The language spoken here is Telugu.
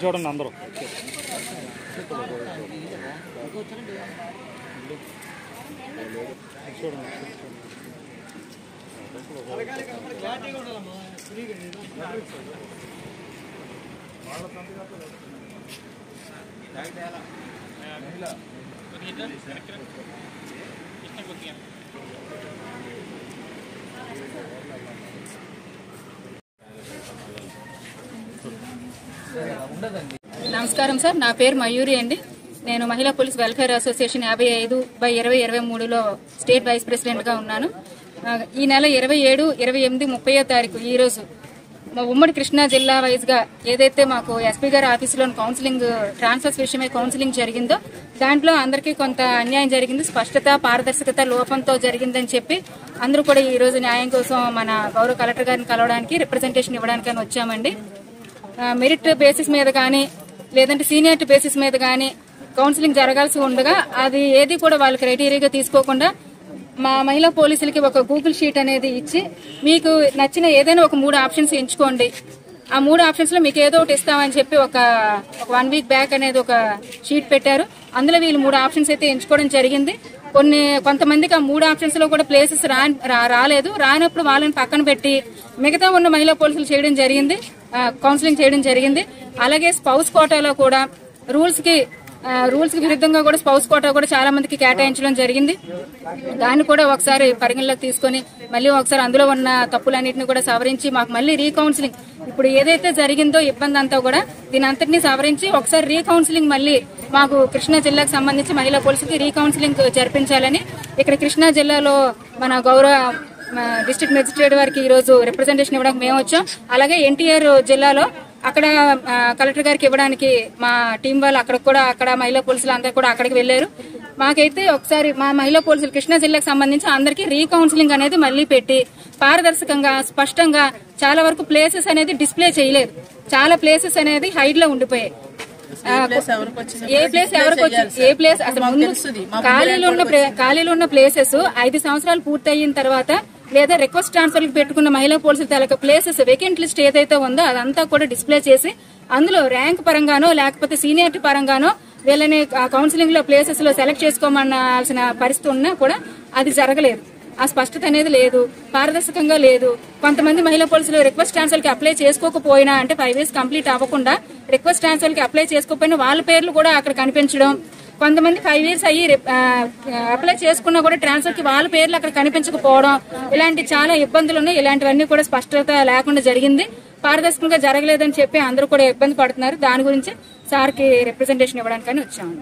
చూడండి అందరూ నమస్కారం సార్, నా పేరు మయూరి అండి. నేను మహిళా police welfare association 55/20/20 state vice president గా ఉన్నాను. ఈ నెల 27, 28, 30వ తారీఖు ఈ రోజు మా ఉమ్మడి కృష్ణా జిల్లా వైజ్ గా ఏదైతే మాకు ఎస్పీ గారి ఆఫీసులో కౌన్సిలింగ్ ట్రాన్స్ఫర్స్ విషయమై కౌన్సిలింగ్ జరిగిందో దాంట్లో అందరికీ కొంత అన్యాయం జరిగింది, స్పష్టత పారదర్శకత లోపంతో జరిగిందని చెప్పి అందరూ కూడా ఈ రోజు న్యాయం కోసం మన గౌరవ కలెక్టర్ గారిని కలవడానికి రిప్రజెంటేషన్ ఇవ్వడానికి వచ్చామండి. మెరిట్ బేసిస్ మీద కానీ లేదంటే సీనియారిటీ బేసిస్ మీద కానీ కౌన్సిలింగ్ జరగాల్సి ఉండగా అది ఏది కూడా వాళ్ళ క్రైటీరియాగా తీసుకోకుండా మా మహిళా పోలీసులకి ఒక గూగుల్ షీట్ అనేది ఇచ్చి మీకు నచ్చిన ఏదైనా ఒక 3 ఆప్షన్స్ ఎంచుకోండి, ఆ 3 ఆప్షన్స్ లో మీకు ఏదో ఒకటి ఇస్తామని చెప్పి ఒక 1 వీక్ బ్యాక్ అనేది ఒక షీట్ పెట్టారు. అందులో వీళ్ళు 3 ఆప్షన్స్ అయితే ఎంచుకోవడం జరిగింది. కొంతమందికి ఆ 3 ఆప్షన్స్ లో కూడా ప్లేసెస్ రాలేదు. రానప్పుడు వాళ్ళని పక్కన పెట్టి మిగతా ఉన్న మహిళా పోలీసులు చేయడం జరిగింది, కౌన్సిలింగ్ చేయడం జరిగింది. అలాగే స్పౌస్ కోటాలో కూడా రూల్స్ కి విరుద్ధంగా కూడా స్పౌస్ కోటా కూడా చాలా మందికి కేటాయించడం జరిగింది. దాన్ని కూడా ఒకసారి పరిగణలోకి తీసుకుని మళ్ళీ ఒకసారి అందులో ఉన్న తప్పులన్నింటినీ కూడా సవరించి మాకు మళ్ళీ రీకౌన్సిలింగ్ ఇప్పుడు ఏదైతే జరిగిందో ఇబ్బంది అంతా కూడా దీని అంతటినీ సవరించి ఒకసారి రీకౌన్సిలింగ్ మళ్ళీ మాకు కృష్ణా జిల్లాకు సంబంధించి మహిళా పోలీసులకి రీకౌన్సిలింగ్ జరిపించాలని ఇక్కడ కృష్ణా జిల్లాలో మన గౌరవ డిస్ట్రిక్ట్ మెజిస్ట్రేట్ వారికి ఈ రోజు రిప్రజెంటేషన్ ఇవ్వడానికి మేము వచ్చాం. అలాగే ఎన్టీఆర్ జిల్లాలో అక్కడ కలెక్టర్ గారికి ఇవ్వడానికి మా టీం వాళ్ళు అక్కడ మహిళా పోలీసులు అందరూ కూడా అక్కడికి వెళ్లారు. మాకైతే ఒకసారి మా మహిళా పోలీసులు కృష్ణా జిల్లాకు సంబంధించి అందరికీ రీకౌన్సిలింగ్ అనేది మళ్లీ పెట్టి పారదర్శకంగా స్పష్టంగా చాలా వరకు ప్లేసెస్ అనేది డిస్ప్లే చేయలేదు, చాలా ప్లేసెస్ అనేది హైడ్ లో ఉండిపోయాయి. ఏ ప్లేస్ ఎవరికి వచ్చింది, ఏ ప్లేస్ అసలు ముందు ఖాళీలు ఉన్న ప్లేసెస్ 5 సంవత్సరాలు పూర్తి అయిన తర్వాత లేదా రిక్వెస్ట్ ట్రాన్స్ఫర్ పెట్టుకున్న మహిళా పోలీసుల తాలూకా ప్లేసెస్ వేకెంట్ లిస్ట్ ఏదైతే ఉందో అదంతా కూడా డిస్ప్లే చేసి అందులో ర్యాంక్ పరంగానో లేకపోతే సీనియారిటీ పరంగానో వీళ్ళని కౌన్సిలింగ్ లో ప్లేసెస్ లో సెలెక్ట్ చేసుకోమనాల్సిన పరిస్థితి ఉన్నా కూడా అది జరగలేదు. ఆ స్పష్టత అనేది లేదు, పారదర్శకంగా లేదు. కొంతమంది మహిళా పోలీసులు రిక్వెస్ట్ ట్రాన్స్ఫర్ కి అప్లై చేసుకోకపోయినా అంటే 5 years కంప్లీట్ అవ్వకుండా రిక్వెస్ట్ ట్రాన్స్ఫర్ కి అప్లై చేసుకోకపోయినా వాళ్ళ పేర్లు కూడా అక్కడ కనిపించడం, కొంతమంది 5 years అయ్యి అప్లై చేసుకున్నా కూడా ట్రాన్స్ఫర్ కి వాళ్ళ పేర్లు అక్కడ కనిపించకపోవడం, ఇలాంటి చాలా ఇబ్బందులు ఉన్నాయి. ఇలాంటివన్నీ కూడా స్పష్టత లేకుండా జరిగింది, పారదర్శకంగా జరగలేదని చెప్పి అందరూ కూడా ఇబ్బంది పడుతున్నారు. దాని గురించి సార్కి రిప్రజెంటేషన్ ఇవ్వడానికి వచ్చాము.